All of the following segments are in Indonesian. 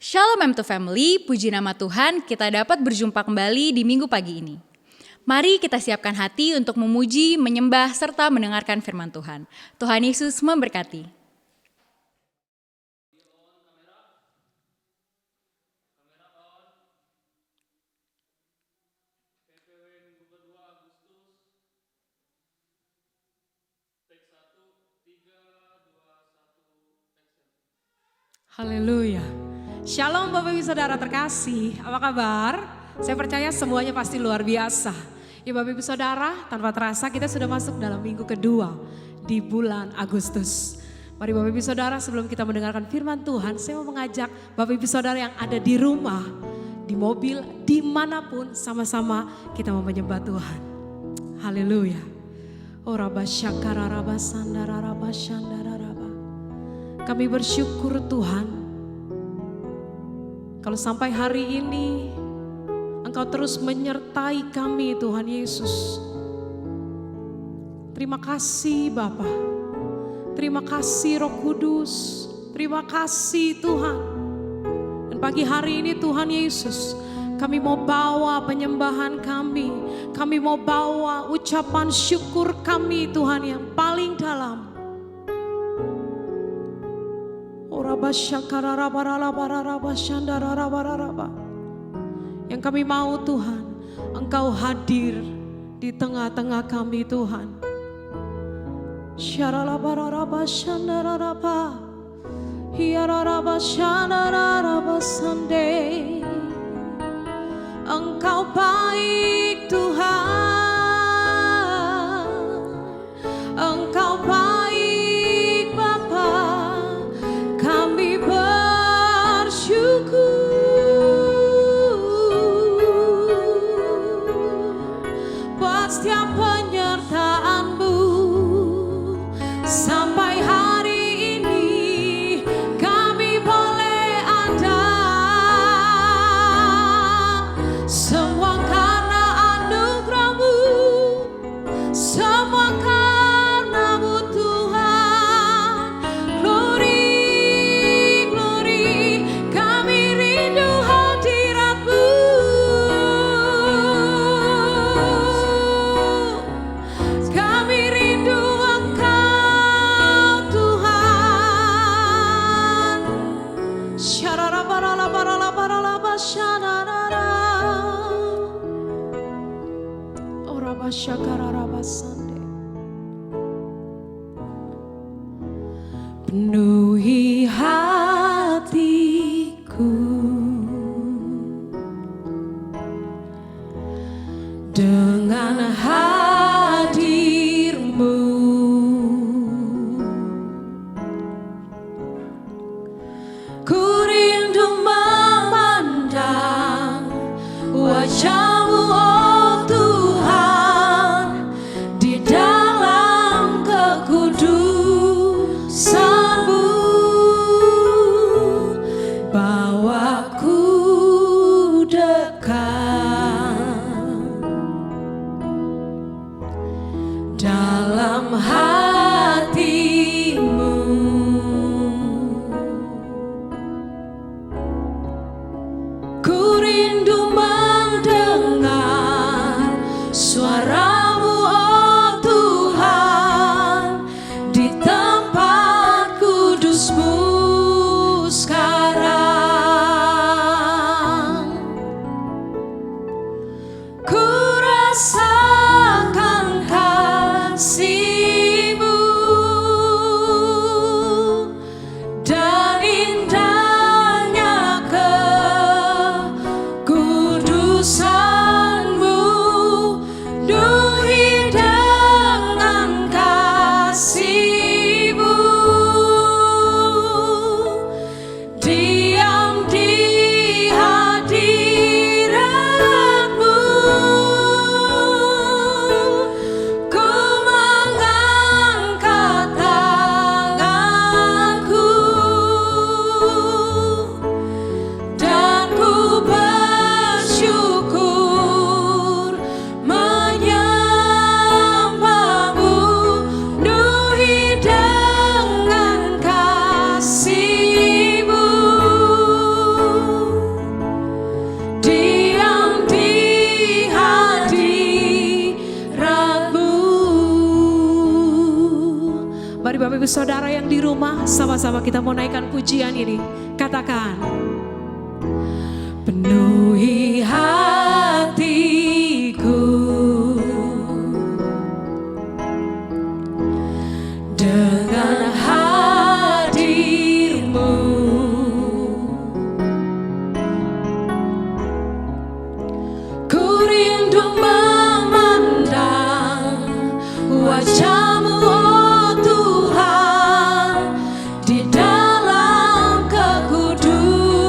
Shalom M2 Family, puji nama Tuhan kita dapat berjumpa kembali di minggu pagi ini. Mari kita siapkan hati untuk memuji, menyembah, serta mendengarkan firman Tuhan. Tuhan Yesus memberkati. Haleluya. Shalom Bapak Ibu Saudara terkasih, apa kabar? Saya percaya semuanya pasti luar biasa. Ya Bapak Ibu Saudara, tanpa terasa kita sudah masuk dalam minggu kedua di bulan Agustus. Mari Bapak Ibu Saudara, sebelum kita mendengarkan firman Tuhan, saya mau mengajak Bapak Ibu Saudara yang ada di rumah, di mobil, dimanapun, sama-sama kita mau menyembah Tuhan. Haleluya. Oh Rabba Syakara Rabba Sandara Rabba Shandara Rabba. Kami bersyukur Tuhan, kalau sampai hari ini Engkau terus menyertai kami Tuhan Yesus. Terima kasih Bapa, terima kasih Roh Kudus, terima kasih Tuhan. Dan pagi hari ini Tuhan Yesus, kami mau bawa penyembahan kami mau bawa ucapan syukur kami Tuhan yang paling dalam. Yang kami mau Tuhan, Engkau hadir di tengah-tengah kami Tuhan. Engkau baik Tuhan, Engkau baik Bapa. Kami bersyukur buat setiap penyertaan-Mu. Sampai hari ini kami boleh ada, semua karena anugerah-Mu, semua karena-Mu Tuhan. Glory, glory, kami rindu hadirat-Mu. Kami rindu Engkau Tuhan. Syararabaralabaralabaralaba syanarara. Oraba syakararaba sande. Penuhi hatiku dengan hadir-Mu. Ku rindu memandang wajah-Mu, oh Tuhan, di dalam kekudusan-Mu. Bawaku dekat dalam hati-Mu. Ku rindu mendengar suara-Mu, oh Tuhan, di tempat kudus-Mu sekarang. Ku rasakan kasih-Mu dan indahnya kekudusan-Mu. Penuhi dengan kasih-Mu, diam di hadirat-Mu. Bapak Ibu Saudara yang di rumah, sama-sama kita mau naikkan pujian ini. Katakan, penuhi hatiku dengan hadir-Mu. Ku rindu memandang wajah-Mu, oh Tuhan, di dalam kekudusan-Mu.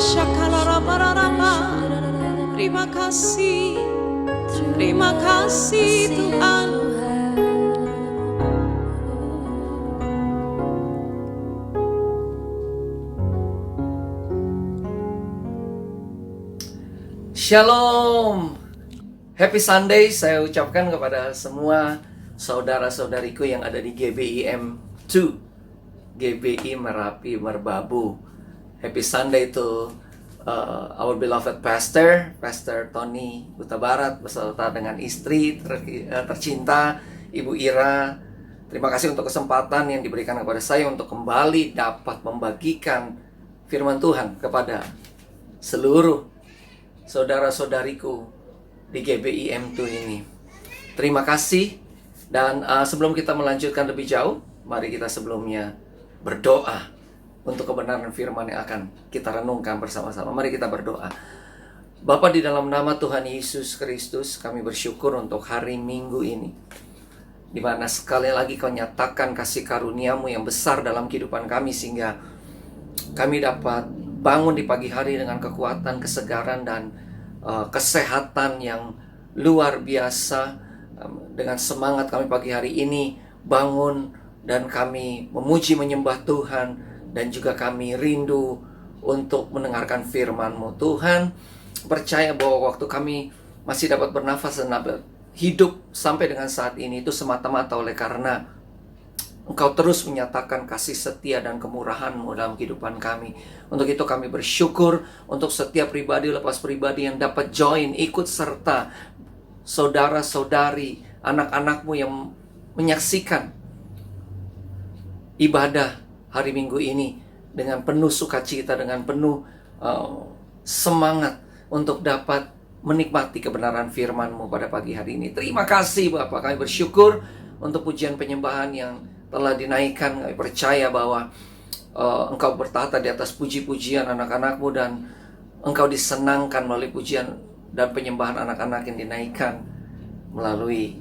Terima kasih Tuhan. Shalom, Happy Sunday saya ucapkan kepada semua saudara-saudariku yang ada di GBIM 2, GBI Merapi Merbabu. Happy Sunday to our beloved pastor, Pastor Tony Huta Barat beserta dengan istri tercinta Ibu Ira. Terima kasih untuk kesempatan yang diberikan kepada saya untuk kembali dapat membagikan firman Tuhan kepada seluruh saudara-saudariku di GBIM 2 ini. Terima kasih. Dan sebelum kita melanjutkan lebih jauh, mari kita sebelumnya berdoa untuk kebenaran firman yang akan kita renungkan bersama-sama. Mari kita berdoa. Bapa, di dalam nama Tuhan Yesus Kristus, kami bersyukur untuk hari Minggu ini, di mana sekali lagi Kau nyatakan kasih karunia-Mu yang besar dalam kehidupan kami, sehingga kami dapat bangun di pagi hari dengan kekuatan, kesegaran, dan kesehatan yang luar biasa. Dengan semangat kami pagi hari ini bangun dan kami memuji menyembah Tuhan, dan juga kami rindu untuk mendengarkan firman-Mu. Tuhan, percaya bahwa waktu kami masih dapat bernafas dan dapat hidup sampai dengan saat ini, itu semata-mata oleh karena Engkau terus menyatakan kasih setia dan kemurahan-Mu dalam kehidupan kami. Untuk itu kami bersyukur untuk setiap pribadi lepas pribadi yang dapat join, ikut serta saudara-saudari, anak-anak-Mu yang menyaksikan ibadah hari Minggu ini dengan penuh sukacita, dengan penuh semangat untuk dapat menikmati kebenaran firman-Mu pada pagi hari ini. Terima kasih Bapak, kami bersyukur untuk pujian penyembahan yang telah dinaikkan. Kami percaya bahwa Engkau bertata di atas puji-pujian anak-anak-Mu, dan Engkau disenangkan melalui pujian dan penyembahan anak-anak yang dinaikkan melalui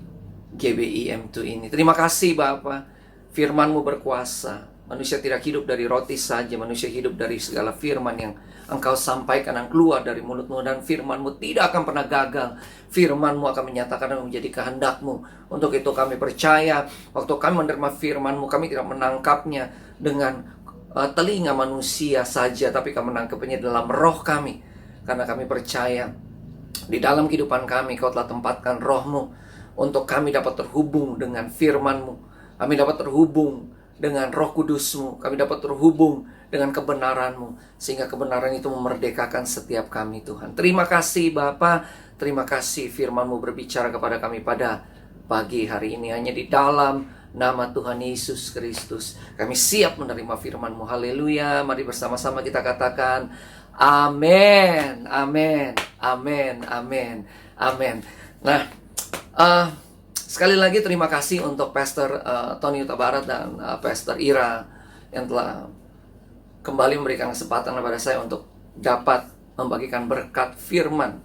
GBIM 2 ini. Terima kasih Bapa, firman-Mu berkuasa. Manusia tidak hidup dari roti saja, manusia hidup dari segala firman yang Engkau sampaikan yang keluar dari mulut-Mu. Dan firman-Mu tidak akan pernah gagal. Firman-Mu akan menyatakan dan menjadi kehendak-Mu. Untuk itu kami percaya, waktu kami menerima firman-Mu, kami tidak menangkapnya dengan telinga manusia saja, tapi kami menangkapnya dalam roh kami. Karena kami percaya di dalam kehidupan kami Kau telah tempatkan roh-Mu untuk kami dapat terhubung dengan firman-Mu. Kami dapat terhubung dengan Roh Kudus-Mu. Kami dapat terhubung dengan kebenaran-Mu, sehingga kebenaran itu memerdekakan setiap kami, Tuhan. Terima kasih Bapa. Terima kasih firman-Mu berbicara kepada kami pada pagi hari ini. Hanya di dalam nama Tuhan Yesus Kristus kami siap menerima firman-Mu. Haleluya. Mari bersama-sama kita katakan amin, amin, amin, amin, amin. Nah, sekali lagi terima kasih untuk Pastor Tony Huta Barat dan Pastor Ira yang telah kembali memberikan kesempatan kepada saya untuk dapat membagikan berkat firman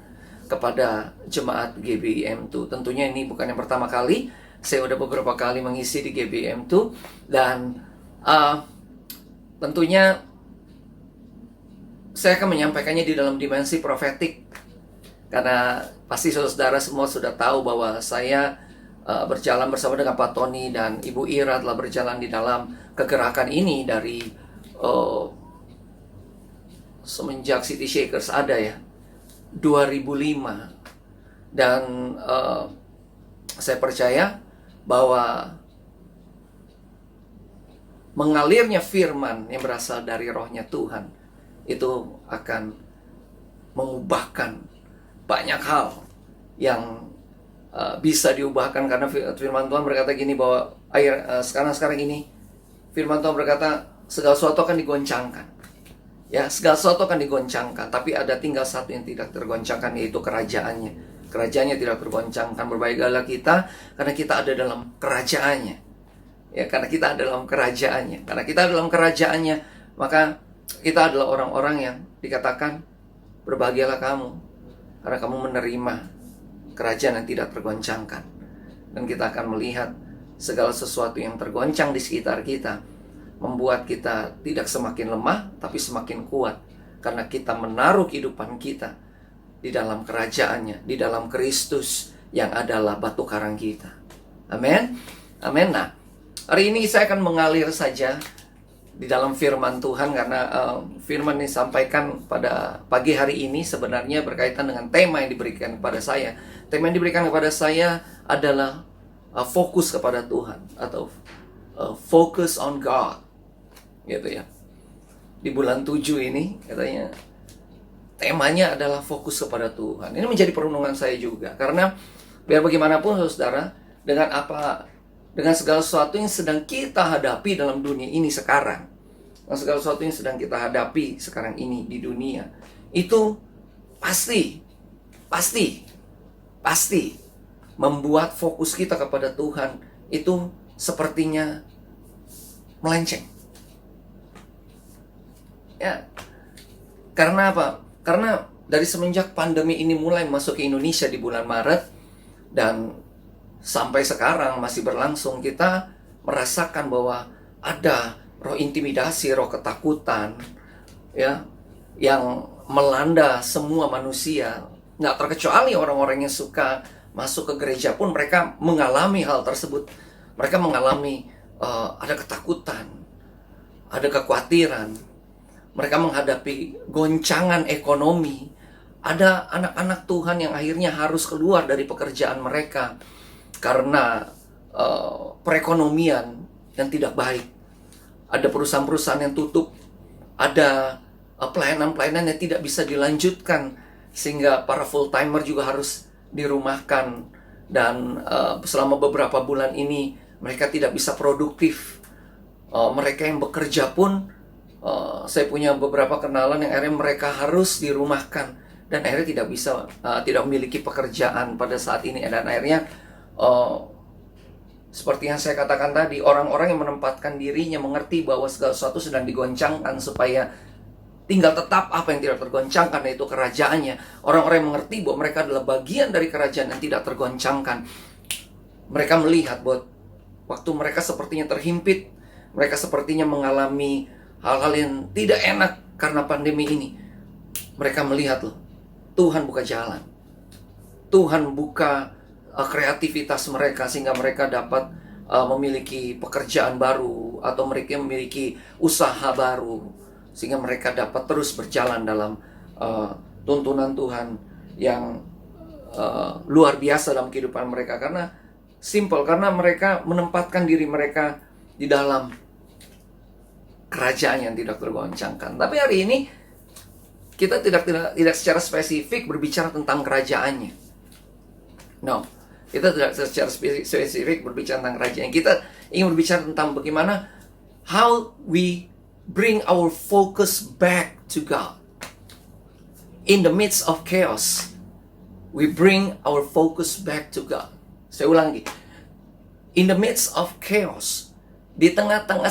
kepada jemaat GBIM 2. Tentunya ini bukan yang pertama kali, saya sudah beberapa kali mengisi di GBIM 2, dan tentunya saya akan menyampaikannya di dalam dimensi profetik, karena pasti saudara semua sudah tahu bahwa saya berjalan bersama dengan Pak Tony dan Ibu Ira telah berjalan di dalam kegerakan ini dari semenjak City Shakers ada ya, 2005. Dan saya percaya bahwa mengalirnya firman yang berasal dari rohnya Tuhan itu akan mengubahkan banyak hal yang bisa diubahkan. Karena firman Tuhan berkata gini, bahwa sekarang ini firman Tuhan berkata segala sesuatu akan digoncangkan. Ya, segala sesuatu akan digoncangkan, tapi ada tinggal satu yang tidak tergoncangkan, yaitu kerajaannya. Kerajaannya tidak tergoncangkan. Berbahagialah kita karena kita ada dalam kerajaannya. Ya, karena kita ada dalam kerajaannya. Karena kita ada dalam kerajaannya, maka kita adalah orang-orang yang dikatakan berbahagialah kamu karena kamu menerima kerajaan yang tidak tergoncangkan. Dan kita akan melihat segala sesuatu yang tergoncang di sekitar kita membuat kita tidak semakin lemah, tapi semakin kuat. karena kita menaruh kehidupan kita di dalam kerajaannya, di dalam Kristus yang adalah batu karang kita. Amin. Amin. Nah, hari ini saya akan mengalir saja di dalam firman Tuhan, karena firman yang disampaikan pada pagi hari ini sebenarnya berkaitan dengan tema yang diberikan kepada saya. Tema yang diberikan kepada saya adalah fokus kepada Tuhan, atau focus on God, gitu ya. Di bulan 7 ini katanya temanya adalah fokus kepada Tuhan. Ini menjadi perenungan saya juga, karena biar bagaimanapun saudara, dengan segala sesuatu yang sedang kita hadapi dalam dunia ini sekarang, dengan segala sesuatu yang sedang kita hadapi sekarang ini di dunia, itu pasti membuat fokus kita kepada Tuhan itu sepertinya melenceng. Ya, karena apa? Karena dari semenjak pandemi ini mulai masuk ke Indonesia di bulan Maret, dan sampai sekarang masih berlangsung, kita merasakan bahwa ada roh intimidasi, roh ketakutan, ya, yang melanda semua manusia. Nggak terkecuali orang-orang yang suka masuk ke gereja pun mereka mengalami hal tersebut. Mereka mengalami ada ketakutan, ada kekhawatiran. Mereka menghadapi goncangan ekonomi. Ada anak-anak Tuhan yang akhirnya harus keluar dari pekerjaan mereka karena perekonomian yang tidak baik. Ada perusahaan-perusahaan yang tutup. Ada pelayanan-pelayanan yang tidak bisa dilanjutkan, sehingga para full-timer juga harus dirumahkan. Dan selama beberapa bulan ini mereka tidak bisa produktif. Mereka yang bekerja pun, saya punya beberapa kenalan yang akhirnya mereka harus dirumahkan, dan akhirnya tidak memiliki pekerjaan pada saat ini. Dan akhirnya seperti yang saya katakan tadi, orang-orang yang menempatkan dirinya mengerti bahwa segala sesuatu sedang digoncangkan supaya tinggal tetap apa yang tidak tergoncangkan, yaitu kerajaannya. Orang-orang yang mengerti bahwa mereka adalah bagian dari kerajaan yang tidak tergoncangkan. Mereka melihat bahwa waktu mereka sepertinya terhimpit, mereka sepertinya mengalami hal-hal yang tidak enak karena pandemi ini. Mereka melihat loh, Tuhan buka jalan. Tuhan buka kreativitas mereka sehingga mereka dapat memiliki pekerjaan baru, atau mereka memiliki usaha baru, sehingga mereka dapat terus berjalan dalam tuntunan Tuhan yang luar biasa dalam kehidupan mereka. Karena karena mereka menempatkan diri mereka di dalam kerajaan yang tidak tergoncangkan. Tapi hari ini kita tidak secara spesifik berbicara tentang kerajaannya. No, kita tidak secara spesifik berbicara tentang kerajaan. Kita ingin berbicara tentang bagaimana how we bring our focus back to God. In the midst of chaos, we bring our focus back to God. Saya ulang lagi. In the midst of chaos, di tengah-tengah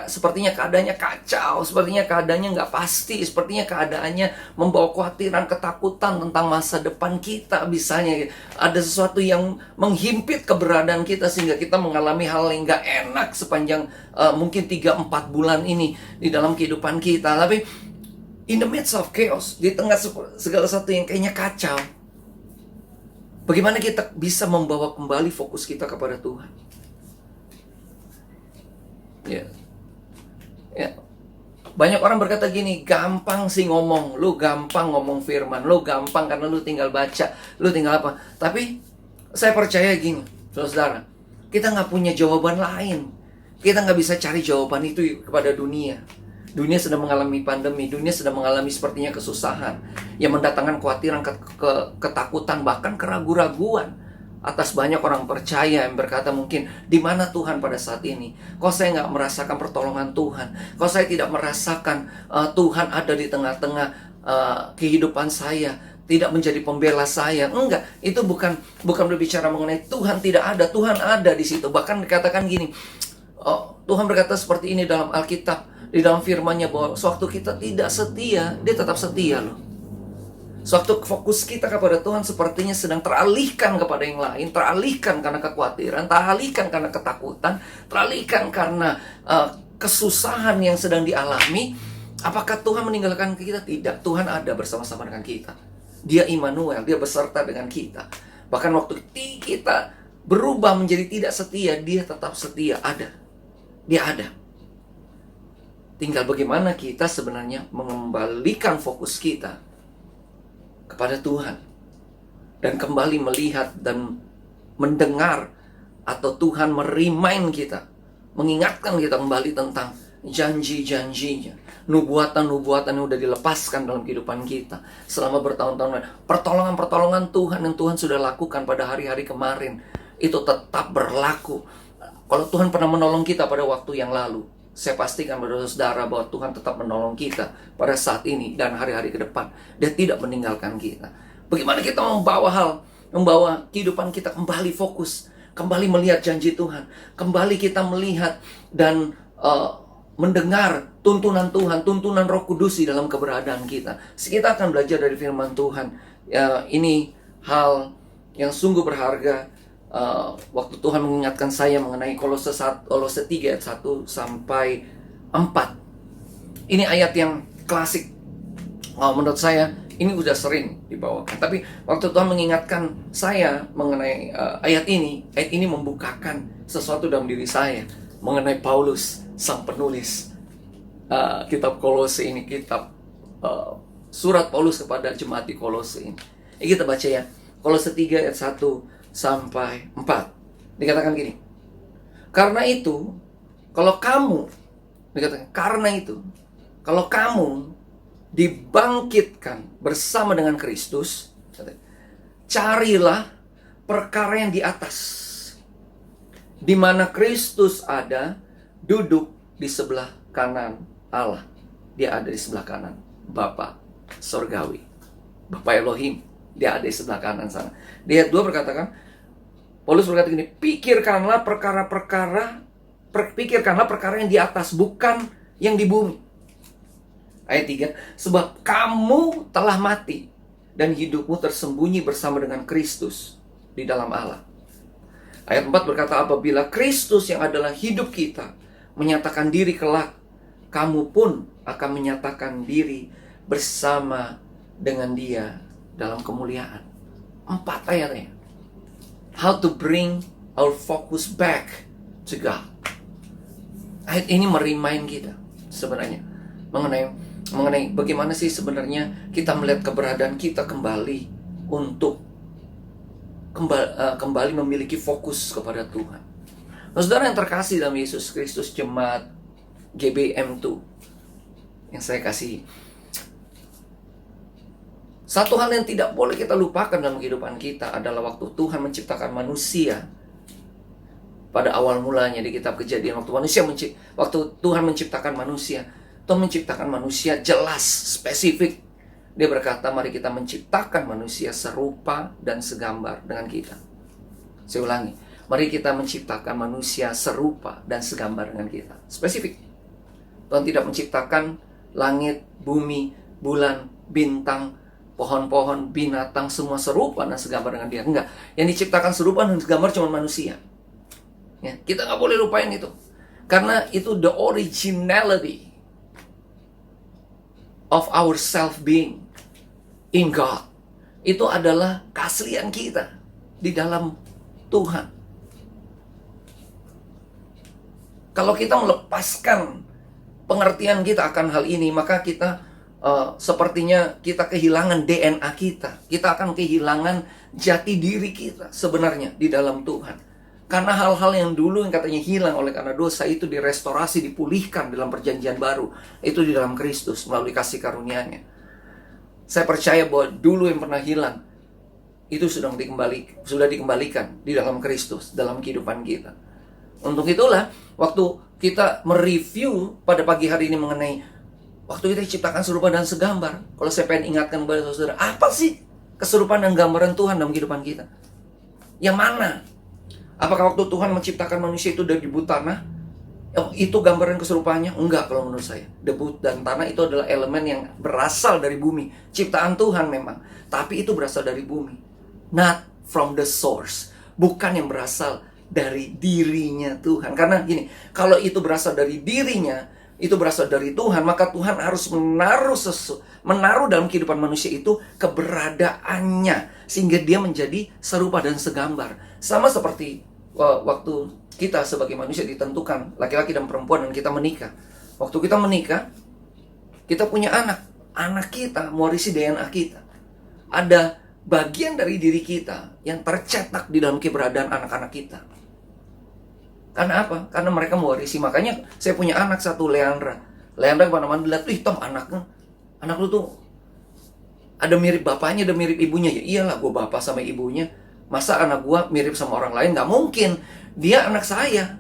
sepertinya keadaannya kacau, sepertinya keadaannya nggak pasti, sepertinya keadaannya membawa kekhawatiran, ketakutan tentang masa depan kita. Misalnya ada sesuatu yang menghimpit keberadaan kita sehingga kita mengalami hal yang nggak enak sepanjang mungkin 3-4 bulan ini di dalam kehidupan kita. Tapi in the midst of chaos, di tengah segala sesuatu yang kayaknya kacau, bagaimana kita bisa membawa kembali fokus kita kepada Tuhan? Ya. Banyak orang berkata gini, gampang sih ngomong, lu gampang ngomong firman, lu gampang karena lu tinggal baca, lu tinggal apa. Tapi saya percaya gini, saudara, kita nggak punya jawaban lain. Kita nggak bisa cari jawaban itu kepada dunia. Dunia sedang mengalami pandemi, dunia sedang mengalami sepertinya kesusahan yang mendatangkan kekhawatiran, ketakutan, bahkan keraguan-raguan atas banyak orang percaya yang berkata mungkin, di mana Tuhan pada saat ini? Kok saya nggak merasakan pertolongan Tuhan? Kok saya tidak merasakan Tuhan ada di tengah-tengah kehidupan saya, tidak menjadi pembela saya? Enggak, itu bukan berbicara mengenai Tuhan tidak ada. Tuhan ada di situ. Bahkan dikatakan gini, Tuhan berkata seperti ini dalam Alkitab, di dalam firman-Nya, bahwa sewaktu kita tidak setia, Dia tetap setia loh. Sewaktu fokus kita kepada Tuhan sepertinya sedang teralihkan kepada yang lain, teralihkan karena kekhawatiran, teralihkan karena ketakutan, teralihkan karena kesusahan yang sedang dialami. Apakah Tuhan meninggalkan kita? Tidak. Tuhan ada bersama-sama dengan kita. Dia Immanuel, dia beserta dengan kita. Bahkan waktu kita berubah menjadi tidak setia, dia tetap setia, ada. Dia ada. Tinggal bagaimana kita sebenarnya mengembalikan fokus kita kepada Tuhan. Dan kembali melihat dan mendengar, atau Tuhan merimain kita, mengingatkan kita kembali tentang janji-janjinya, nubuatan-nubuatan yang sudah dilepaskan dalam kehidupan kita selama bertahun-tahun. Pertolongan-pertolongan Tuhan yang Tuhan sudah lakukan pada hari-hari kemarin, itu tetap berlaku. Kalau Tuhan pernah menolong kita pada waktu yang lalu, saya pastikan pada saudara bahwa Tuhan tetap menolong kita pada saat ini dan hari-hari ke depan. Dia tidak meninggalkan kita. Bagaimana kita membawa kehidupan kita kembali fokus, kembali melihat janji Tuhan, kembali kita melihat dan mendengar tuntunan Tuhan, tuntunan Roh Kudus di dalam keberadaan kita. Kita akan belajar dari firman Tuhan. Ini hal yang sungguh berharga. Waktu Tuhan mengingatkan saya mengenai Kolose 3 ayat 1 sampai 4. Ini ayat yang klasik. Menurut saya ini udah sering dibawakan. Tapi waktu Tuhan mengingatkan saya mengenai ayat ini membukakan sesuatu dalam diri saya mengenai Paulus, sang penulis kitab Kolose ini, kitab surat Paulus kepada jemaat di Kolose ini. Kita baca ya, Kolose 3 ayat 1 sampai 4. Dikatakan gini, karena itu, kalau kamu dibangkitkan bersama dengan Kristus, carilah perkara yang di atas, di mana Kristus ada, duduk di sebelah kanan Allah. Dia ada di sebelah kanan Bapa Sorgawi, Bapa Elohim. Dia ada di sebelah kanan sana. Di ayat 2 berkatakan, Paulus berkata gini, pikirkanlah perkara yang di atas, bukan yang di bumi. Ayat 3, sebab kamu telah mati dan hidupmu tersembunyi bersama dengan Kristus di dalam Allah. Ayat 4 berkata, apabila Kristus yang adalah hidup kita menyatakan diri kelak, kamu pun akan menyatakan diri bersama dengan Dia dalam kemuliaan. 4 ayatnya. How to bring our focus back to God. Ayat ini merimain kita sebenarnya mengenai bagaimana sih sebenarnya kita melihat keberadaan kita kembali untuk kembali memiliki fokus kepada Tuhan. Nah, saudara yang terkasih dalam Yesus Kristus, jemaat GBM2 yang saya kasih, satu hal yang tidak boleh kita lupakan dalam kehidupan kita adalah waktu Tuhan menciptakan manusia. Pada awal mulanya di kitab Kejadian, waktu Tuhan menciptakan manusia, Tuhan menciptakan manusia jelas, spesifik. Dia berkata, mari kita menciptakan manusia serupa dan segambar dengan kita. Saya ulangi, mari kita menciptakan manusia serupa dan segambar dengan kita. Spesifik. Tuhan tidak menciptakan langit, bumi, bulan, bintang, pohon-pohon, binatang, semua serupa dan segambar dengan Dia. Enggak. Yang diciptakan serupa dan segambar cuma manusia. Ya, kita nggak boleh lupain itu. Karena itu the originality of our self-being in God. Itu adalah keaslian kita di dalam Tuhan. Kalau kita melepaskan pengertian kita akan hal ini, maka kita sepertinya kita kehilangan DNA kita. Kita akan kehilangan jati diri kita sebenarnya di dalam Tuhan. Karena hal-hal yang dulu yang katanya hilang oleh karena dosa itu direstorasi, dipulihkan dalam perjanjian baru. Itu di dalam Kristus melalui kasih karunia-Nya. Saya percaya bahwa dulu yang pernah hilang itu sudah dikembalikan di dalam Kristus, dalam kehidupan kita. Untuk itulah waktu kita mereview pada pagi hari ini mengenai waktu kita diciptakan serupa dan segambar. Kalau saya pengen ingatkan kepada saudara, apa sih keserupaan dan gambaran Tuhan dalam kehidupan kita? Yang mana? Apakah waktu Tuhan menciptakan manusia itu dari debu tanah? Itu gambaran keserupaannya? Enggak kalau menurut saya. Debu dan tanah itu adalah elemen yang berasal dari bumi. Ciptaan Tuhan memang. Tapi itu berasal dari bumi. Not from the source. Bukan yang berasal dari dirinya Tuhan. Karena gini, kalau itu berasal dari dirinya, itu berasal dari Tuhan, maka Tuhan harus menaruh dalam kehidupan manusia itu keberadaannya, sehingga dia menjadi serupa dan segambar. Sama seperti waktu kita sebagai manusia ditentukan laki-laki dan perempuan dan kita menikah. Waktu kita menikah, kita punya anak. Anak kita mewarisi DNA kita. Ada bagian dari diri kita yang tercetak di dalam keberadaan anak-anak kita. Karena apa? Karena mereka mewarisi. Makanya saya punya anak satu, Leandra. Leandra kemana-mana dilihat, ih Tom, anak lu tuh ada mirip bapaknya, ada mirip ibunya. Ya iyalah, gue bapak sama ibunya. Masa anak gue mirip sama orang lain? Gak mungkin. Dia anak saya.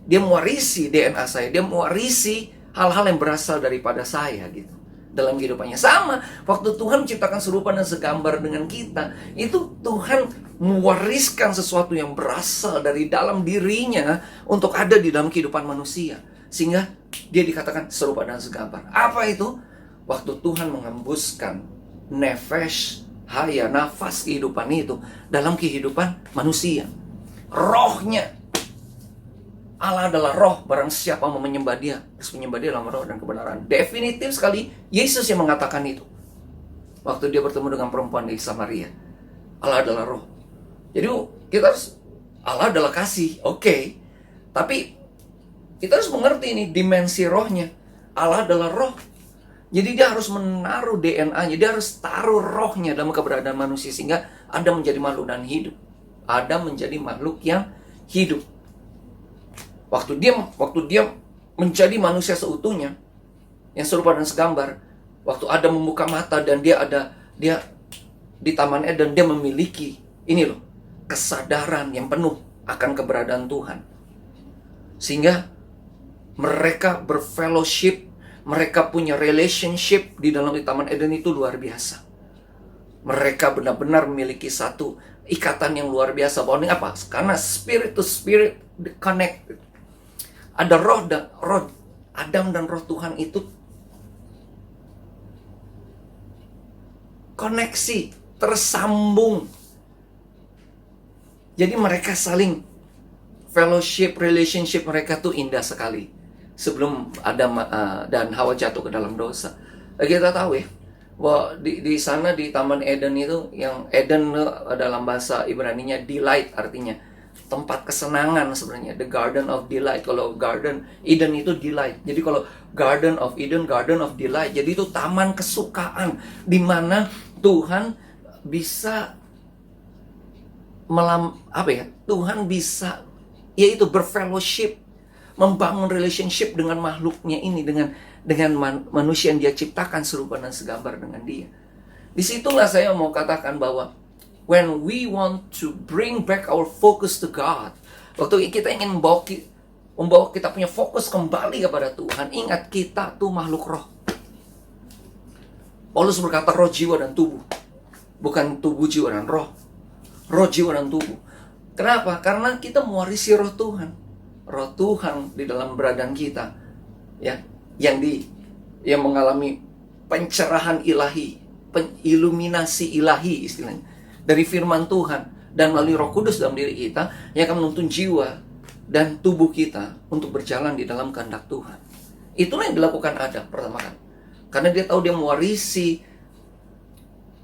Dia mewarisi DNA saya. Dia mewarisi hal-hal yang berasal daripada saya gitu. Dalam kehidupannya sama, waktu Tuhan menciptakan serupa dan segambar dengan kita, itu Tuhan mewariskan sesuatu yang berasal dari dalam dirinya untuk ada di dalam kehidupan manusia, sehingga dia dikatakan serupa dan segambar. Apa itu? Waktu Tuhan mengembuskan nefesh, haya, nafas kehidupan itu dalam kehidupan manusia, rohnya. Allah adalah roh, barang siapa mau menyembah dia, harus menyembah dia dalam roh dan kebenaran. Definitif sekali, Yesus yang mengatakan itu. Waktu dia bertemu dengan perempuan di Samaria. Allah adalah roh. Jadi kita harus, Allah adalah kasih, oke. Tapi kita harus mengerti ini, dimensi rohnya. Allah adalah roh. Jadi dia harus menaruh DNA-nya, dia harus taruh rohnya dalam keberadaan manusia, sehingga Adam menjadi makhluk dan hidup. Adam menjadi makhluk yang hidup. Waktu dia menjadi manusia seutuhnya, yang serupa dan segambar, waktu Adam membuka mata dan dia di Taman Eden, dia memiliki ini loh, kesadaran yang penuh akan keberadaan Tuhan. Sehingga mereka berfellowship, mereka punya relationship di dalam Taman Eden itu luar biasa. Mereka benar-benar memiliki satu ikatan yang luar biasa. Bahwa apa? Karena spirit to spirit connected. Ada roh Adam dan roh Tuhan itu koneksi, tersambung. Jadi mereka saling fellowship, relationship mereka tuh indah sekali. Sebelum Adam dan Hawa jatuh ke dalam dosa. Kita tahu ya, bahwa di sana di Taman Eden itu, yang Eden dalam bahasa Ibraninya delight, artinya tempat kesenangan sebenarnya, the garden of delight. Kalau garden Eden itu delight. Jadi kalau garden of Eden, garden of delight. Jadi itu taman kesukaan di mana Tuhan bisa Tuhan bisa yaitu berfellowship, membangun relationship dengan makhluknya ini, dengan manusia yang dia ciptakan serupa dan segambar dengan dia. Disitulah saya mau katakan bahwa when we want to bring back our focus to God, waktu kita ingin membawa kita punya fokus kembali kepada Tuhan, ingat kita tuh makhluk roh. Paulus berkata roh, jiwa, dan tubuh. Bukan tubuh, jiwa, dan roh. Roh, jiwa, dan tubuh. Kenapa? Karena kita mewarisi roh Tuhan. Roh Tuhan di dalam beradaan kita, ya, yang mengalami pencerahan ilahi, iluminasi ilahi istilahnya, dari firman Tuhan dan melalui Roh Kudus dalam diri kita, yang akan menuntun jiwa dan tubuh kita untuk berjalan di dalam kehendak Tuhan. Itulah yang dilakukan Adam pertama kali. Karena dia tahu dia mewarisi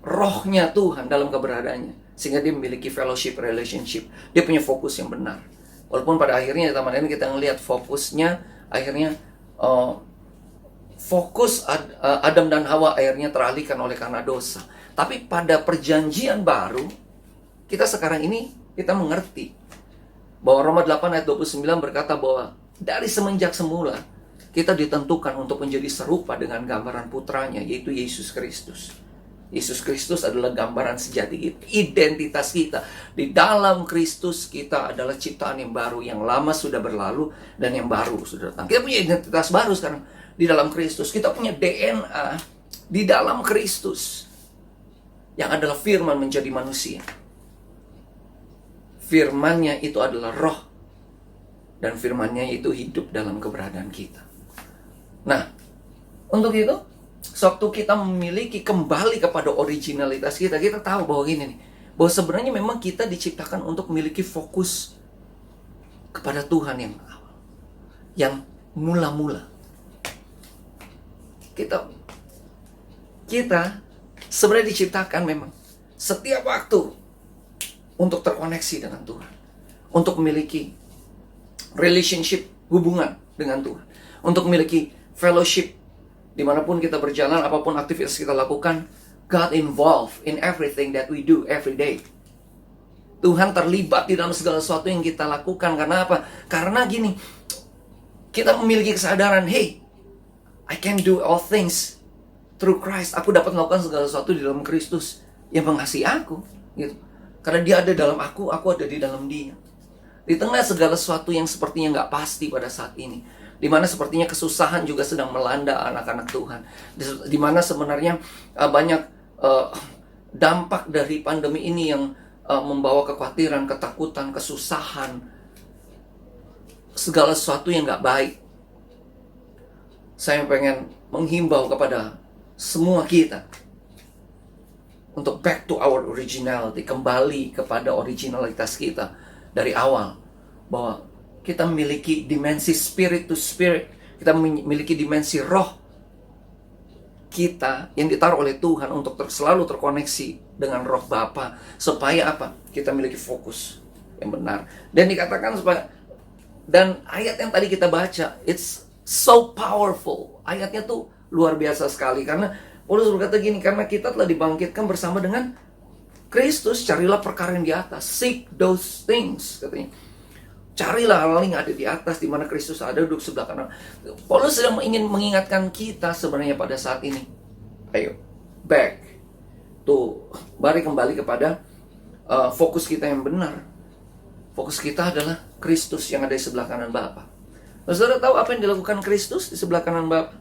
rohnya Tuhan dalam keberadaannya, sehingga dia memiliki fellowship, relationship. Dia punya fokus yang benar. Walaupun pada akhirnya di taman ini kita ngelihat fokusnya akhirnya fokus Adam dan Hawa akhirnya teralihkan oleh karena dosa. Tapi pada perjanjian baru, kita sekarang ini kita mengerti bahwa Roma 8 ayat 29 berkata bahwa dari semenjak semula kita ditentukan untuk menjadi serupa dengan gambaran putranya, yaitu Yesus Kristus. Yesus Kristus adalah gambaran sejati kita, identitas kita. Di dalam Kristus kita adalah ciptaan yang baru, yang lama sudah berlalu dan yang baru sudah datang. Kita punya identitas baru sekarang di dalam Kristus. Kita punya DNA di dalam Kristus, yang adalah firman menjadi manusia. Firmannya itu adalah roh, dan firmannya itu hidup dalam keberadaan kita. Nah, untuk itu, sewaktu kita memiliki kembali kepada originalitas kita, kita tahu bahwa gini nih, bahwa sebenarnya memang kita diciptakan untuk memiliki fokus kepada Tuhan yang awal, yang mula-mula. Kita sebenarnya diciptakan memang setiap waktu untuk terkoneksi dengan Tuhan, untuk memiliki relationship, hubungan dengan Tuhan, untuk memiliki fellowship dimanapun kita berjalan, apapun aktivitas kita lakukan. God involved in everything that we do every day. Tuhan terlibat di dalam segala sesuatu yang kita lakukan. Karena apa? Karena gini, kita memiliki kesadaran, hey, I can do all things through Christ. Aku dapat melakukan segala sesuatu di dalam Kristus yang mengasihi aku, gitu. Karena dia ada dalam aku ada di dalam dia. Di tengah segala sesuatu yang sepertinya nggak pasti pada saat ini, di mana sepertinya kesusahan juga sedang melanda anak-anak Tuhan, di mana sebenarnya banyak dampak dari pandemi ini yang membawa kekhawatiran, ketakutan, kesusahan, segala sesuatu yang nggak baik. Saya pengen menghimbau kepada semua kita untuk back to our originality, kembali kepada originalitas kita dari awal, bahwa kita memiliki dimensi spirit to spirit, kita memiliki dimensi roh kita yang ditaruh oleh Tuhan untuk selalu terkoneksi dengan roh Bapa, supaya apa? Kita memiliki fokus yang benar. Dan dikatakan supaya, dan ayat yang tadi kita baca, it's so powerful. Ayatnya tuh luar biasa sekali, karena Paulus berkata gini, karena kita telah dibangkitkan bersama dengan Kristus, carilah perkara yang di atas, seek those things, katanya. Carilah hal yang ada di atas, di mana Kristus ada duduk sebelah kanan. Paulus sedang ingin mengingatkan kita sebenarnya pada saat ini. Ayo, back to, mari kembali kepada fokus kita yang benar. Fokus kita adalah Kristus yang ada di sebelah kanan Bapa. Saudara tahu apa yang dilakukan Kristus di sebelah kanan Bapa?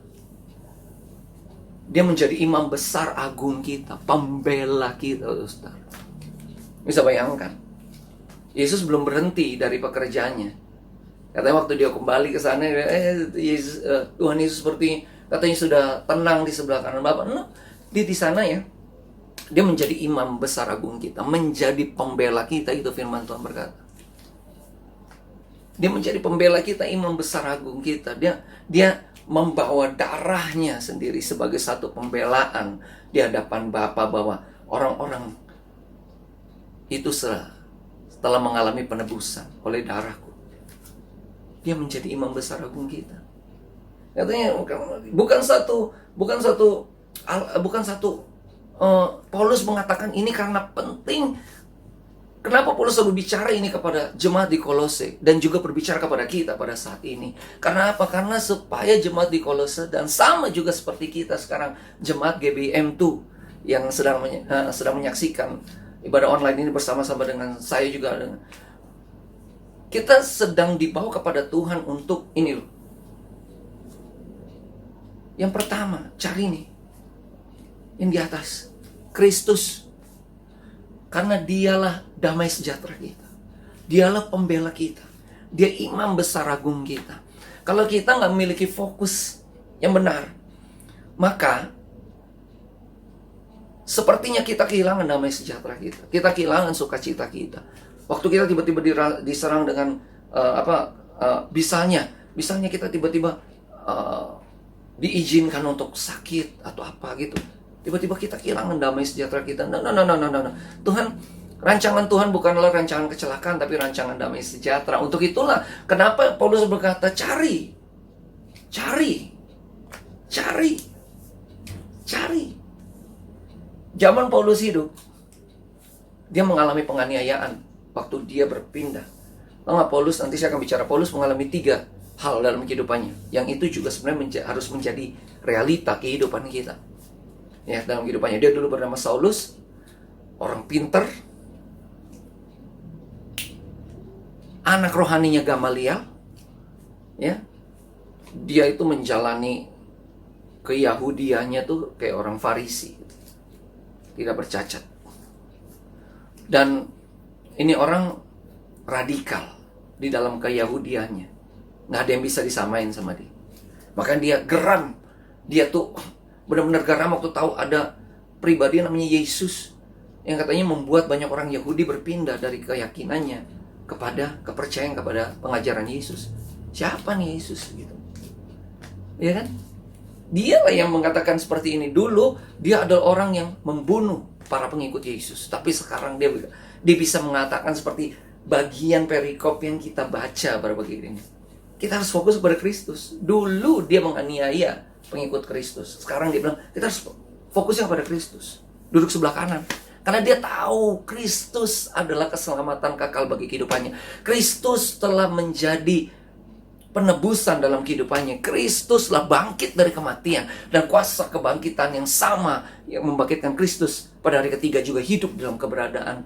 Dia menjadi imam besar agung kita, pembela kita, saudara. Bisa bayangkan, Yesus belum berhenti dari pekerjaannya. Katanya waktu dia kembali ke sana, Tuhan Yesus seperti katanya sudah tenang di sebelah kanan Bapa. No, di sana ya, dia menjadi imam besar agung kita, menjadi pembela kita, itu firman Tuhan berkata. Dia menjadi pembela kita, imam besar agung kita. Dia membawa darahnya sendiri sebagai satu pembelaan di hadapan Bapa, bahwa orang-orang itu setelah mengalami penebusan oleh darahku, dia menjadi imam besar agung kita. Katanya bukan satu Paulus mengatakan ini karena penting. Kenapa Paulus selalu bicara ini kepada jemaat di Kolose dan juga berbicara kepada kita pada saat ini? Karena apa? Karena supaya jemaat di Kolose, dan sama juga seperti kita sekarang, jemaat GBM2 yang sedang menyaksikan ibadah online ini bersama-sama dengan saya juga, kita sedang dibawa kepada Tuhan untuk ini loh. Yang pertama, cari nih yang di atas, Kristus. Karena dialah damai sejahtera kita, dialah pembela kita, dia imam besar agung kita. Kalau kita nggak memiliki fokus yang benar, maka sepertinya kita kehilangan damai sejahtera kita, kita kehilangan sukacita kita. Waktu kita tiba-tiba diserang dengan misalnya kita tiba-tiba diizinkan untuk sakit atau apa gitu, tiba-tiba kita kehilangan damai sejahtera kita. No. Tuhan, rancangan Tuhan bukanlah rancangan kecelakaan, tapi rancangan damai sejahtera. Untuk itulah kenapa Paulus berkata cari. Zaman Paulus hidup, dia mengalami penganiayaan waktu dia berpindah. Paulus, nanti saya akan bicara, Paulus mengalami 3 hal dalam kehidupannya, yang itu juga sebenarnya harus menjadi realita kehidupan kita. Ya, dalam kehidupannya, dia dulu bernama Saulus, orang pinter, anak rohaninya Gamaliel, ya, dia itu menjalani keyahudiannya tuh kayak orang Farisi, tidak bercacat, dan ini orang radikal di dalam keyahudiannya, nggak ada yang bisa disamain sama dia. Makanya dia geram, dia tuh benar-benar garam waktu tahu ada pribadi namanya Yesus yang katanya membuat banyak orang Yahudi berpindah dari keyakinannya kepada kepercayaan kepada pengajaran Yesus. Siapa nih Yesus gitu? Ya kan? Dialah yang mengatakan seperti ini. Dulu dia adalah orang yang membunuh para pengikut Yesus, tapi sekarang dia bisa mengatakan seperti bagian perikop yang kita baca pada bagian ini. Kita harus fokus pada Kristus. Dulu dia menganiaya pengikut Kristus. Sekarang dia bilang kita harus fokusnya pada Kristus. Duduk sebelah kanan. Karena dia tahu Kristus adalah keselamatan kekal bagi kehidupannya. Kristus telah menjadi penebusan dalam kehidupannya. Kristuslah bangkit dari kematian. Dan kuasa kebangkitan yang sama yang membangkitkan Kristus pada hari ketiga juga hidup dalam keberadaan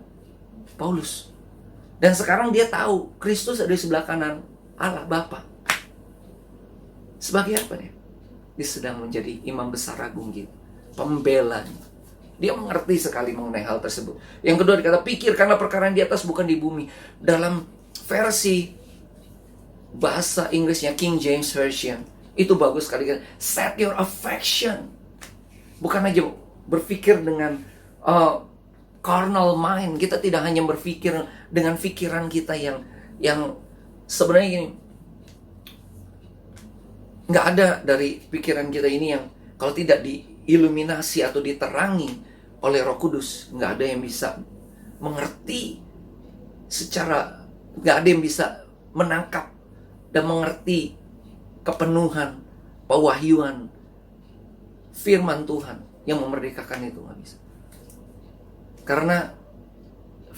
Paulus. Dan sekarang dia tahu Kristus ada di sebelah kanan Allah Bapa. Sebagai apa dia? Dia sedang menjadi imam besar agung gitu. Pembelanya. Dia mengerti sekali mengenai hal tersebut. Yang kedua dikata, pikirkanlah perkara yang di atas bukan di bumi. Dalam versi bahasa Inggrisnya King James Version, itu bagus sekali. Set your affection. Bukan aja berpikir dengan carnal mind. Kita tidak hanya berpikir dengan pikiran kita yang sebenarnya gini. Nggak ada dari pikiran kita ini yang kalau tidak diiluminasi atau diterangi oleh Roh Kudus, nggak ada yang bisa mengerti secara, nggak ada yang bisa menangkap dan mengerti kepenuhan, pewahyuan firman Tuhan yang memerdekakan itu, nggak bisa. Karena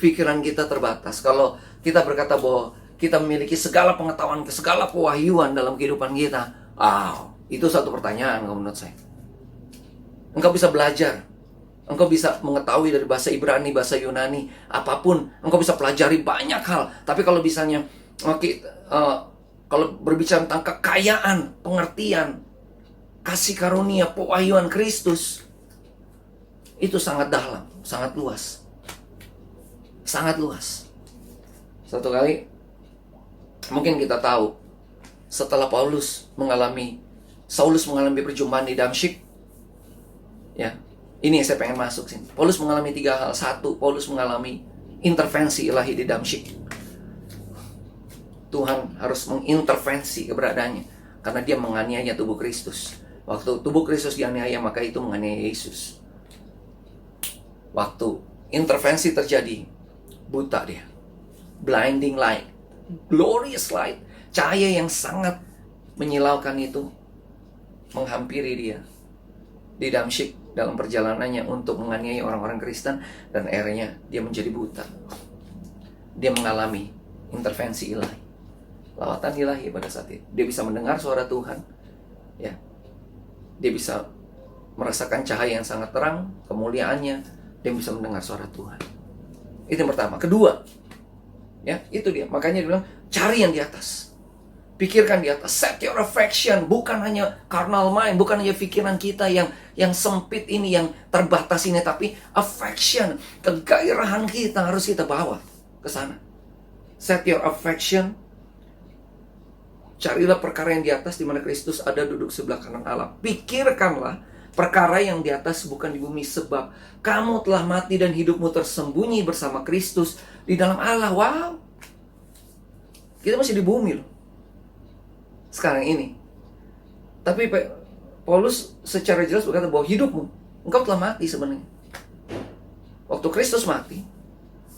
pikiran kita terbatas. Kalau kita berkata bahwa kita memiliki segala pengetahuan, segala pewahyuan dalam kehidupan kita, itu satu pertanyaan kalau menurut saya. Engkau bisa belajar, engkau bisa mengetahui dari bahasa Ibrani, bahasa Yunani, apapun, engkau bisa pelajari banyak hal. Tapi kalau misalnya, kalau berbicara tentang kekayaan, pengertian, kasih karunia, pewahyuan Kristus, itu sangat dalam, sangat luas. Sangat luas. Satu kali, mungkin kita tahu, setelah Saulus mengalami perjumpaan di Damsyik, ya, ini yang saya pengen masuk sini. Paulus mengalami 3 hal. 1, Paulus mengalami intervensi ilahi di Damsyik. Tuhan harus mengintervensi keberadaannya karena dia menganiaya tubuh Kristus. Waktu tubuh Kristus dianiaya, maka itu menganiaya Yesus. Waktu intervensi terjadi, buta dia. Blinding light, glorious light, cahaya yang sangat menyilaukan itu menghampiri dia di Damsyik dalam perjalanannya untuk menganiaya orang-orang Kristen, dan akhirnya dia menjadi buta. Dia mengalami intervensi ilahi, lawatan ilahi pada saat itu. Dia bisa mendengar suara Tuhan, ya. Dia bisa merasakan cahaya yang sangat terang, kemuliaannya. Dia bisa mendengar suara Tuhan. Itu yang pertama. Kedua, ya, itu dia. Makanya dia bilang, cari yang di atas. Pikirkan di atas. Set your affection. Bukan hanya carnal mind, bukan hanya pikiran kita yang sempit ini, yang terbatas ini, tapi affection, kegairahan kita harus kita bawa ke sana. Set your affection. Carilah perkara yang di atas, di mana Kristus ada duduk sebelah kanan Allah. Pikirkanlah perkara yang di atas, bukan di bumi, sebab kamu telah mati dan hidupmu tersembunyi bersama Kristus di dalam Allah. Wow. Kita masih di bumi loh sekarang ini. Tapi Paulus secara jelas berkata bahwa hidupmu, engkau telah mati sebenarnya. Waktu Kristus mati,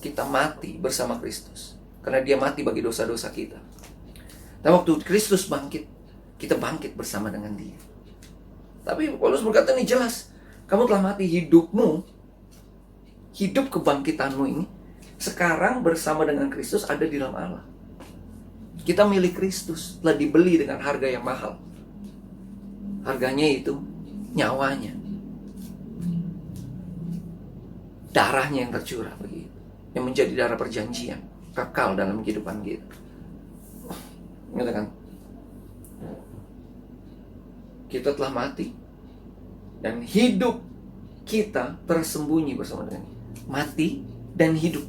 kita mati bersama Kristus, karena dia mati bagi dosa-dosa kita. Dan waktu Kristus bangkit, kita bangkit bersama dengan dia. Tapi Paulus berkata ini jelas, kamu telah mati, hidupmu, hidup kebangkitanmu ini sekarang bersama dengan Kristus ada di dalam Allah. Kita milik Kristus, telah dibeli dengan harga yang mahal. Harganya itu nyawanya, darahnya yang tercurah begitu, yang menjadi darah perjanjian kekal dalam kehidupan kita. Gitu kan? Kita telah mati dan hidup kita tersembunyi bersama dengan mati dan hidup.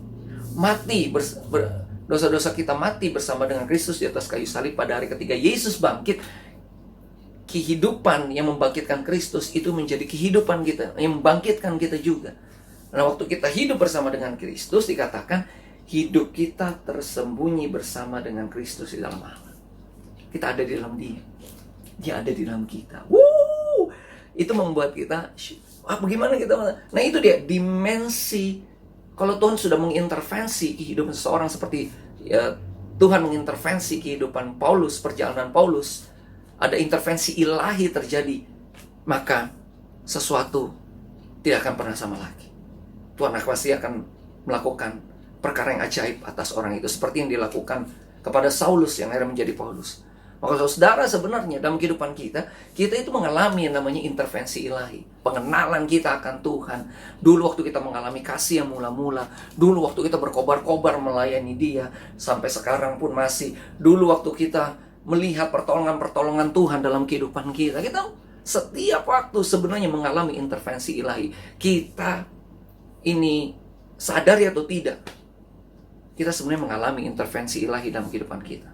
Mati dosa-dosa kita mati bersama dengan Kristus di atas kayu salib. Pada hari ketiga Yesus bangkit. Kehidupan yang membangkitkan Kristus itu menjadi kehidupan kita, yang membangkitkan kita juga. Nah, waktu kita hidup bersama dengan Kristus, dikatakan hidup kita tersembunyi bersama dengan Kristus di dalam Allah. Kita ada di dalam Dia. Dia ada di dalam kita. Itu membuat kita, bagaimana kita? Nah itu dia dimensi. Kalau Tuhan sudah mengintervensi kehidupan seseorang seperti Tuhan mengintervensi kehidupan Paulus, perjalanan Paulus, ada intervensi ilahi terjadi, maka sesuatu tidak akan pernah sama lagi. Tuhan pasti akan melakukan perkara yang ajaib atas orang itu, seperti yang dilakukan kepada Saulus yang akhirnya menjadi Paulus. Maka saudara, sebenarnya dalam kehidupan kita itu mengalami yang namanya intervensi ilahi. Pengenalan kita akan Tuhan. Dulu waktu kita mengalami kasih yang mula-mula. Dulu waktu kita berkobar-kobar melayani Dia. Sampai sekarang pun masih. Dulu waktu kita melihat pertolongan-pertolongan Tuhan dalam kehidupan kita. Kita setiap waktu sebenarnya mengalami intervensi ilahi. Kita ini sadari atau tidak, kita sebenarnya mengalami intervensi ilahi dalam kehidupan kita.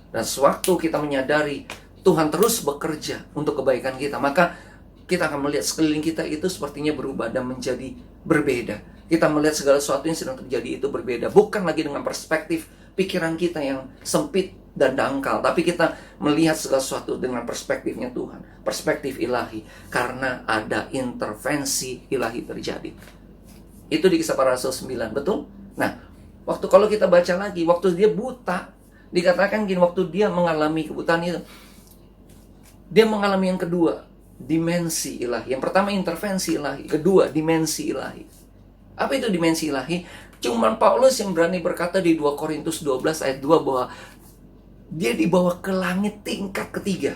Dan sewaktu kita menyadari Tuhan terus bekerja untuk kebaikan kita, maka kita akan melihat sekeliling kita itu sepertinya berubah dan menjadi berbeda. Kita melihat segala sesuatu yang sedang terjadi itu berbeda. Bukan lagi dengan perspektif pikiran kita yang sempit dan dangkal, tapi kita melihat segala sesuatu dengan perspektifnya Tuhan, perspektif ilahi, karena ada intervensi ilahi terjadi. Itu di Kisah Para Rasul 9, betul? Nah, kalau kita baca lagi, waktu dia buta, dikatakan gini, waktu dia mengalami kebutaan itu, dia mengalami yang kedua, dimensi ilahi. Yang pertama intervensi ilahi, kedua dimensi ilahi. Apa itu dimensi ilahi? Cuman Paulus yang berani berkata di 2 Korintus 12 ayat 2 bahwa dia dibawa ke langit tingkat ketiga.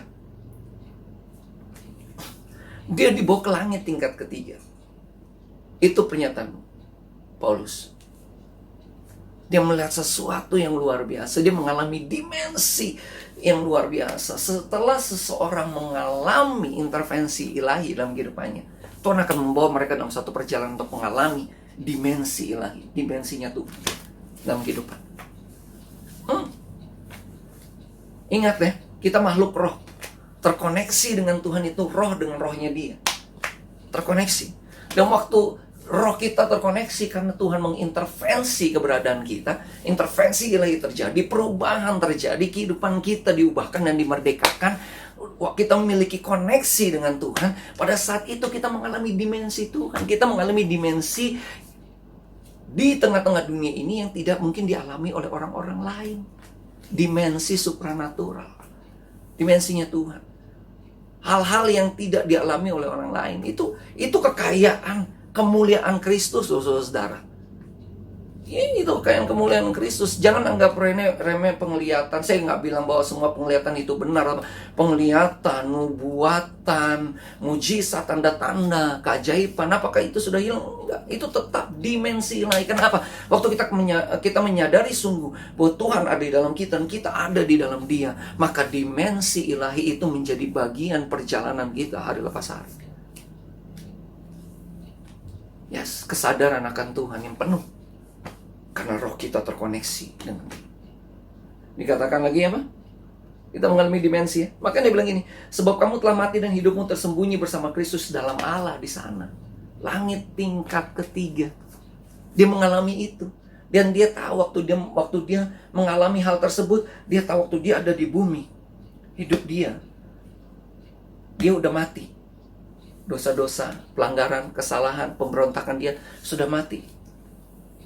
Dia dibawa ke langit tingkat ketiga. Itu pernyataan Paulus. Dia melihat sesuatu yang luar biasa. Dia mengalami dimensi yang luar biasa. Setelah seseorang mengalami intervensi ilahi dalam kehidupannya, Tuhan akan membawa mereka dalam satu perjalanan untuk mengalami dimensi ilahi. Dimensinya Tuhan dalam kehidupan. Ingat ya, kita makhluk roh. Terkoneksi dengan Tuhan itu roh dengan rohnya Dia. Terkoneksi. Dan waktu roh kita terkoneksi karena Tuhan mengintervensi keberadaan kita, intervensi ilahi terjadi, perubahan terjadi, kehidupan kita diubahkan dan dimerdekakan. Kita memiliki koneksi dengan Tuhan. Pada saat itu kita mengalami dimensi Tuhan. Kita mengalami dimensi di tengah-tengah dunia ini yang tidak mungkin dialami oleh orang-orang lain. Dimensi supranatural. Dimensinya Tuhan. Hal-hal yang tidak dialami oleh orang lain. Itu kekayaan, kemuliaan Kristus, saudara. Itu kekayaan kemuliaan Kristus. Jangan anggap remeh penglihatan. Saya nggak bilang bahwa semua penglihatan itu benar. Penglihatan, nubuatan, mujizat, tanda-tanda, keajaiban, apakah itu sudah hilang? Enggak. Itu tetap dimensi ilahi. Kenapa? Waktu kita menyadari sungguh bahwa Tuhan ada di dalam kita dan kita ada di dalam Dia, maka dimensi ilahi itu menjadi bagian perjalanan kita hari lepas hari. Yes, kesadaran akan Tuhan yang penuh. Karena roh kita terkoneksi dengan Dia. Dikatakan lagi apa? Kita mengalami dimensi ya. Makanya dia bilang gini, sebab kamu telah mati dan hidupmu tersembunyi bersama Kristus dalam Allah di sana. Langit tingkat ketiga. Dia mengalami itu. Dan dia tahu waktu dia mengalami hal tersebut, dia tahu waktu dia ada di bumi. Hidup dia udah mati. Dosa-dosa, pelanggaran, kesalahan, pemberontakan dia sudah mati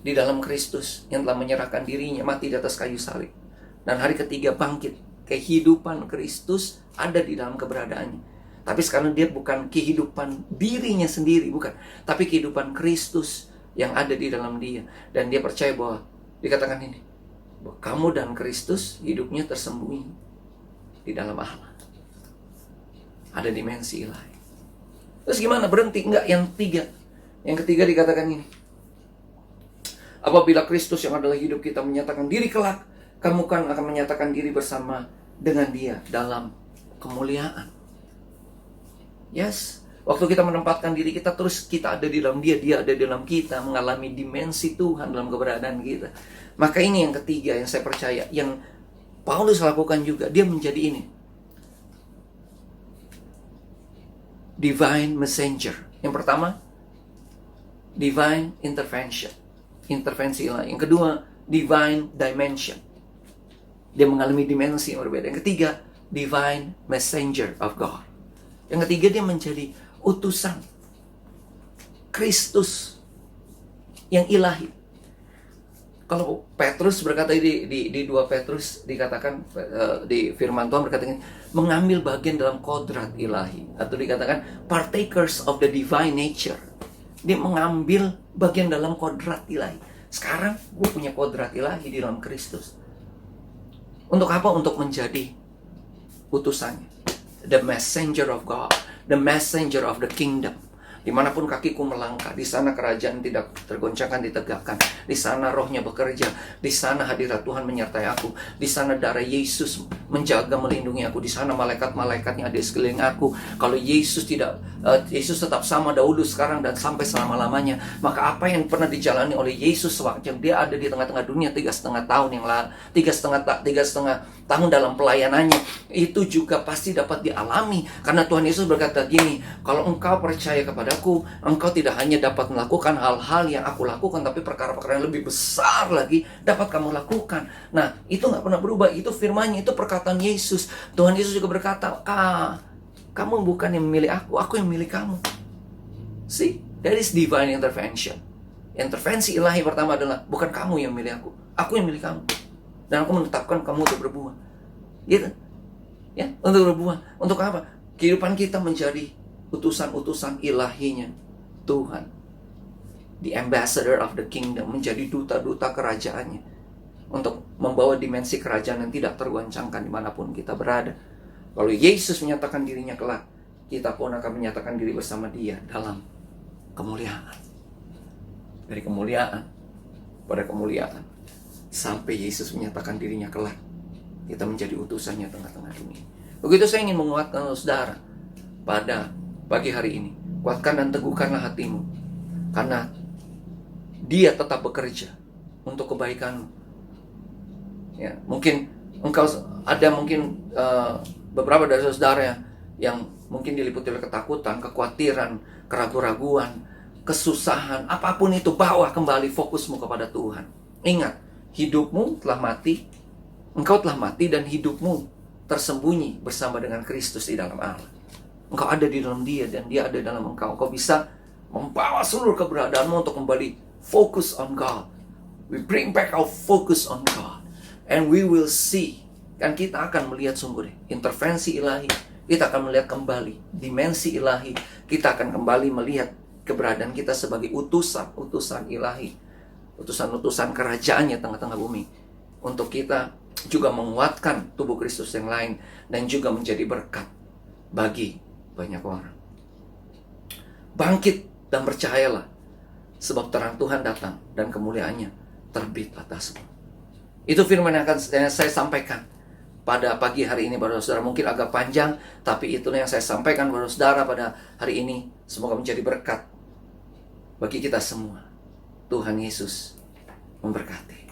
di dalam Kristus yang telah menyerahkan dirinya mati di atas kayu salib. Dan hari ketiga bangkit. Kehidupan Kristus ada di dalam keberadaannya. Tapi sekarang dia bukan kehidupan dirinya sendiri, bukan. Tapi kehidupan Kristus yang ada di dalam dia. Dan dia percaya bahwa, dikatakan ini, bahwa kamu dan Kristus hidupnya tersembunyi di dalam Allah. Ada dimensi ilahi. Terus gimana? Berhenti? Enggak, yang ketiga. Yang ketiga dikatakan ini. Apabila Kristus yang adalah hidup kita menyatakan diri kelak, kamu kan akan menyatakan diri bersama dengan Dia dalam kemuliaan. Yes, waktu kita menempatkan diri kita, terus kita ada di dalam Dia, Dia ada di dalam kita, mengalami dimensi Tuhan dalam keberadaan kita. Maka ini yang ketiga yang saya percaya, yang Paulus lakukan juga, dia menjadi ini. Divine messenger. Yang pertama, divine intervention. Intervensi ilahi. Yang kedua, divine dimension. Dia mengalami dimensi yang berbeda. Yang ketiga, divine messenger of God. Yang ketiga, dia menjadi utusan Kristus yang ilahi. Kalau Petrus berkata di 2 Petrus dikatakan, di firman Tuhan berkata ini, mengambil bagian dalam kodrat ilahi, atau dikatakan partakers of the divine nature. Dia mengambil bagian dalam kodrat ilahi. Sekarang gue punya kodrat ilahi di dalam Kristus. Untuk apa? Untuk menjadi utusannya, the messenger of God, the messenger of the kingdom. Dimanapun kakiku melangkah, di sana kerajaan tidak tergoncangkan, ditegakkan. Di sana rohnya bekerja. Di sana hadirat Tuhan menyertai aku. Di sana darah Yesus menjaga, melindungi aku. Di sana malaikat-malaikatnya ada di sekeliling aku. Kalau Yesus tetap sama dahulu, sekarang, dan sampai selama-lamanya, maka apa yang pernah dijalani oleh Yesus sewaktu dia ada di tengah-tengah dunia 3,5 tahun yang lalu, 3,5 tahun dalam pelayanannya, itu juga pasti dapat dialami. Karena Tuhan Yesus berkata gini, kalau engkau percaya kepadaku, engkau tidak hanya dapat melakukan hal-hal yang aku lakukan, tapi perkara-perkara yang lebih besar lagi dapat kamu lakukan. Nah, itu gak pernah berubah. Itu firman-Nya, itu perkataan Yesus. Tuhan Yesus juga berkata, kamu bukan yang memilih aku yang memilih kamu. See, that is divine intervention. Intervensi ilahi pertama adalah, bukan kamu yang memilih aku yang memilih kamu. Dan aku menetapkan kamu untuk berbuah. Gitu. Ya, untuk berbuah. Untuk apa? Kehidupan kita menjadi utusan-utusan ilahinya Tuhan. The ambassador of the kingdom, menjadi duta-duta kerajaannya. Untuk membawa dimensi kerajaan yang tidak tergoncangkan dimanapun kita berada. Kalau Yesus menyatakan dirinya kelak, kita pun akan menyatakan diri bersama Dia dalam kemuliaan. Dari kemuliaan pada kemuliaan. Sampai Yesus menyatakan dirinya kelak, kita menjadi utusannya tengah-tengah dunia. Begitu saya ingin menguatkan saudara pada pagi hari ini. Kuatkan dan teguhkanlah hatimu, karena Dia tetap bekerja untuk kebaikanmu. Ya, mungkin engkau ada beberapa dari saudara yang mungkin diliputi oleh ketakutan, kekhawatiran, keraguan-raguan, kesusahan, apapun itu, bawa kembali fokusmu kepada Tuhan. Ingat, hidupmu telah mati, engkau telah mati, dan hidupmu tersembunyi bersama dengan Kristus di dalam Allah. Engkau ada di dalam Dia, dan Dia ada dalam engkau. Engkau bisa membawa seluruh keberadaanmu untuk kembali focus on God. We bring back our focus on God, and we will see. Kan kita akan melihat sungguh intervensi ilahi. Kita akan melihat kembali dimensi ilahi. Kita akan kembali melihat keberadaan kita sebagai utusan ilahi. Utusan-utusan kerajaannya tengah-tengah bumi. Untuk kita juga menguatkan tubuh Kristus yang lain. Dan juga menjadi berkat bagi banyak orang. Bangkit dan percayalah. Sebab terang Tuhan datang dan kemuliaannya terbit atasmu. Itu firman yang akan saya sampaikan pada pagi hari ini pada saudara. Mungkin agak panjang, tapi itulah yang saya sampaikan pada saudara pada hari ini. Semoga menjadi berkat bagi kita semua. Tuhan Yesus memberkati.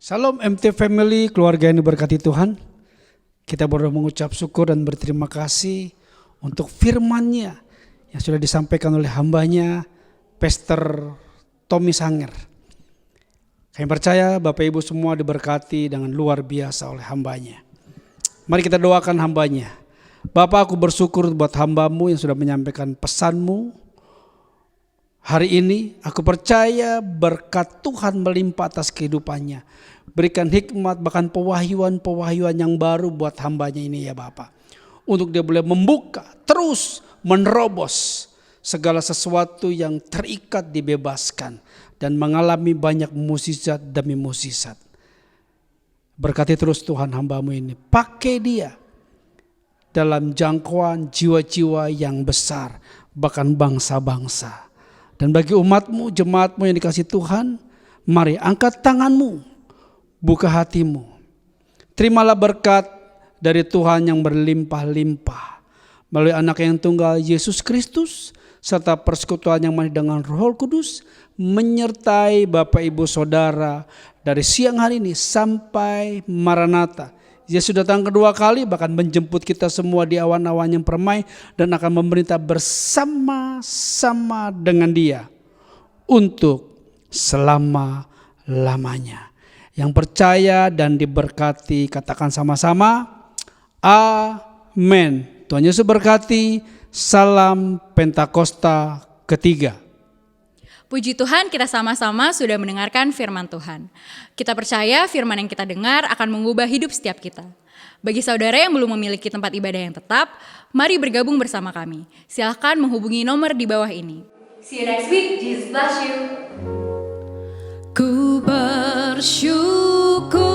Salam MT Family, keluarga yang diberkati Tuhan. Kita baru mengucap syukur dan berterima kasih untuk firman-Nya yang sudah disampaikan oleh hamba-Nya, Pastor Tommy Sanger. Kami percaya Bapak Ibu semua diberkati dengan luar biasa oleh hamba-Nya. Mari kita doakan hamba-Nya. Bapak, aku bersyukur buat hamba-Mu yang sudah menyampaikan pesan-Mu. Hari ini aku percaya berkat Tuhan melimpah atas kehidupannya. Berikan hikmat, bahkan pewahyuan-pewahyuan yang baru buat hamba-Nya ini ya Bapak. Untuk dia boleh membuka, terus menerobos segala sesuatu yang terikat dibebaskan. Dan mengalami banyak mukjizat demi mukjizat. Berkati terus Tuhan hamba-Mu ini. Pakai dia dalam jangkauan jiwa-jiwa yang besar. Bahkan bangsa-bangsa. Dan bagi umat-Mu, jemaat-Mu yang dikasih Tuhan, mari angkat tangan-Mu, buka hatimu. Terimalah berkat dari Tuhan yang berlimpah-limpah. Melalui anak yang tunggal Yesus Kristus, serta persekutuan yang manis dengan Roh Kudus, menyertai Bapak Ibu Saudara dari siang hari ini sampai Maranatha. Yesus datang kedua kali, bahkan menjemput kita semua di awan-awan yang permai dan akan memerintah bersama-sama dengan Dia untuk selama-lamanya. Yang percaya dan diberkati katakan sama-sama, Amin. Tuhan Yesus berkati. Salam Pentakosta ketiga. Puji Tuhan, kita sama-sama sudah mendengarkan firman Tuhan. Kita percaya firman yang kita dengar akan mengubah hidup setiap kita. Bagi saudara yang belum memiliki tempat ibadah yang tetap, mari bergabung bersama kami. Silahkan menghubungi nomor di bawah ini. See you next week. Jesus bless you. Ku bersyukur